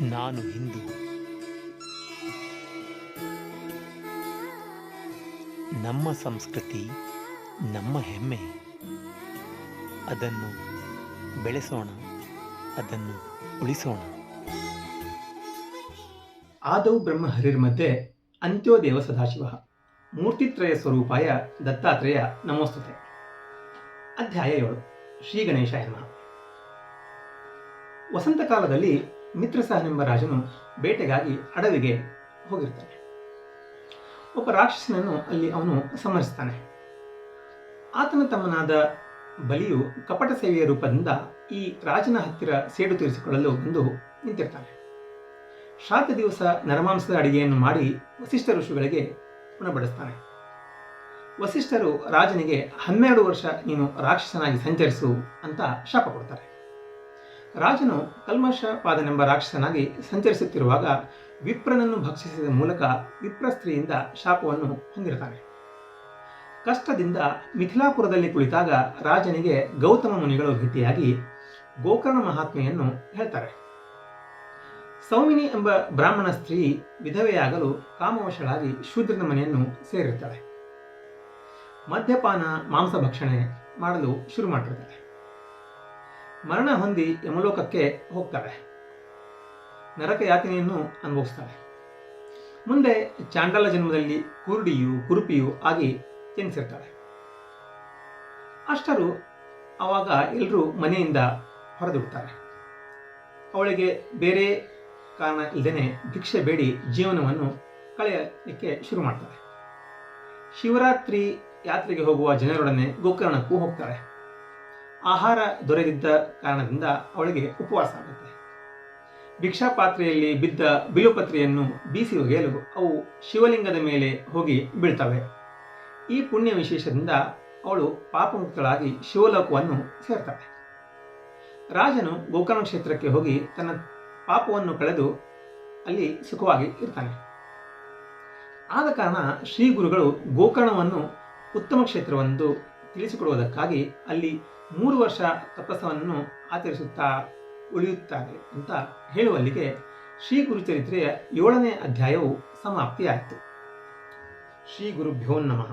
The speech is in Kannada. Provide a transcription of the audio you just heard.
ನಾನು ಹಿಂದೂ. ನಮ್ಮ ಸಂಸ್ಕೃತಿ ನಮ್ಮ ಹೆಮ್ಮೆ. ಅದನ್ನು ಬೆಳೆಸೋಣ, ಅದನ್ನು ಉಳಿಸೋಣ. ಆದೌ ಬ್ರಹ್ಮ ಹರಿರ್ಮಧ್ಯೆ ಅಂತ್ಯೋದೇವ ಸದಾಶಿವ ಮೂರ್ತಿತ್ರಯ ಸ್ವರೂಪಾಯ ದತ್ತಾತ್ರೇಯ ನಮೋಸ್ತುತೆ. ಅಧ್ಯಾಯ 7. ಶ್ರೀ ಗಣೇಶಾಯ ನಮಃ. ವಸಂತ ಕಾಲದಲ್ಲಿ ಮಿತ್ರಸಹನೆಂಬ ರಾಜನು ಬೇಟೆಗಾಗಿ ಅಡವಿಗೆ ಹೋಗಿರ್ತಾನೆ. ಒಬ್ಬ ರಾಕ್ಷಸನನ್ನು ಅಲ್ಲಿ ಅವನು ಸಂಹರಿಸ್ತಾನೆ. ಆತನ ತಮ್ಮನಾದ ಬಲಿಯು ಕಪಟ ಸೇವೆಯ ರೂಪದಿಂದ ಈ ರಾಜನ ಹತ್ತಿರ ಸೇಡು ತೀರಿಸಿಕೊಳ್ಳಲು ಬಂದು ನಿಂತಿರ್ತಾನೆ. ಶ್ರಾದ್ದ ದಿವಸ ನರಮಾಂಸದ ಅಡಿಗೆಯನ್ನು ಮಾಡಿ ವಸಿಷ್ಠ ಋಷಿಗಳಿಗೆ ಉಣಬಡಿಸ್ತಾನೆ. ವಸಿಷ್ಠರು ರಾಜನಿಗೆ 12 ವರ್ಷ ನೀನು ರಾಕ್ಷಸನಾಗಿ ಸಂಚರಿಸು ಅಂತ ಶಾಪ ಕೊಡ್ತಾರೆ. ರಾಜನು ಕಲ್ಮಷಪಾದನೆಂಬ ರಾಕ್ಷಸನಾಗಿ ಸಂಚರಿಸುತ್ತಿರುವಾಗ ವಿಪ್ರನನ್ನು ಭಕ್ಷಿಸಿದ ಮೂಲಕ ವಿಪ್ರ ಸ್ತ್ರೀಯಿಂದ ಶಾಪವನ್ನು ಹೊಂದಿರ್ತಾನೆ. ಕಷ್ಟದಿಂದ ಮಿಥಿಲಾಪುರದಲ್ಲಿ ಕುಳಿತಾಗ ರಾಜನಿಗೆ ಗೌತಮ ಮುನಿಗಳು ಭೇಟಿಯಾಗಿ ಗೋಕರ್ಣ ಮಹಾತ್ಮೆಯನ್ನು ಹೇಳ್ತಾರೆ. ಸೌಮಿನಿ ಎಂಬ ಬ್ರಾಹ್ಮಣ ಸ್ತ್ರೀ ವಿಧವೆಯಾಗಲು ಕಾಮವಶಳಾಗಿ ಶೂದ್ರನ ಮನೆಯನ್ನು ಸೇರಿರ್ತಾಳೆ. ಮದ್ಯಪಾನ ಮಾಂಸ ಭಕ್ಷಣೆ ಮಾಡಲು ಶುರು ಮಾಡಿರ್ತಾಳೆ. ಮರಣ ಹೊಂದಿ ಯಮಲೋಕಕ್ಕೆ ಹೋಗ್ತಾಳೆ. ನರಕ ಯಾತನೆಯನ್ನು ಅನುಭವಿಸ್ತಾಳೆ. ಮುಂದೆ ಚಾಂಡಾಲ ಜನ್ಮದಲ್ಲಿ ಕುರುಡಿಯು ಕುರುಪಿಯು ಆಗಿ ಜನಿಸಿರ್ತಾಳೆ. ಅಷ್ಟರು ಆವಾಗ ಎಲ್ಲರೂ ಮನೆಯಿಂದ ಹೊರದುಡ್ತಾರೆ. ಅವಳಿಗೆ ಬೇರೆ ಕಾರಣ ಇಲ್ಲದೇನೆ ಭಿಕ್ಷೆ ಬೇಡಿ ಜೀವನವನ್ನು ಕಳೆಯಲಿಕ್ಕೆ ಶುರು ಮಾಡ್ತಾಳೆ. ಶಿವರಾತ್ರಿ ಯಾತ್ರೆಗೆ ಹೋಗುವ ಜನರೊಡನೆ ಗೋಕರ್ಣಕ್ಕೂ ಹೋಗ್ತಾಳೆ. ಆಹಾರ ದೊರೆದಿದ್ದ ಕಾರಣದಿಂದ ಅವಳಿಗೆ ಉಪವಾಸ ಆಗುತ್ತೆ. ಭಿಕ್ಷಾ ಪಾತ್ರೆಯಲ್ಲಿ ಬಿದ್ದ ಬಿಲುಪತ್ರೆಯನ್ನು ಬೀಸಿ ಒಗೆಯಲು ಅವು ಶಿವಲಿಂಗದ ಮೇಲೆ ಹೋಗಿ ಬೀಳ್ತವೆ. ಈ ಪುಣ್ಯ ವಿಶೇಷದಿಂದ ಅವಳು ಪಾಪಮುಕ್ತಳಾಗಿ ಶಿವಲೋಕವನ್ನು ಸೇರ್ತಾಳೆ. ರಾಜನು ಗೋಕರ್ಣ ಕ್ಷೇತ್ರಕ್ಕೆ ಹೋಗಿ ತನ್ನ ಪಾಪವನ್ನು ಕಳೆದು ಅಲ್ಲಿ ಸುಖವಾಗಿ ಇರ್ತಾನೆ. ಆದ ಕಾರಣ ಶ್ರೀ ಗುರುಗಳು ಗೋಕರ್ಣವನ್ನು ಉತ್ತಮ ಕ್ಷೇತ್ರವೆಂದು ತಿಳಿಸಿಕೊಡುವುದಕ್ಕಾಗಿ ಅಲ್ಲಿ 3 ವರ್ಷ ತಪಸ್ಸನ್ನು ಆಚರಿಸುತ್ತಾ ಉಳಿಯುತ್ತಾರೆ ಅಂತ ಹೇಳುವಲ್ಲಿಗೆ ಶ್ರೀ ಗುರುಚರಿತ್ರೆಯ 7ನೇ ಅಧ್ಯಾಯವು ಸಮಾಪ್ತಿಯಾಯಿತು. ಶ್ರೀ ಗುರುಭ್ಯೋ ನಮಃ.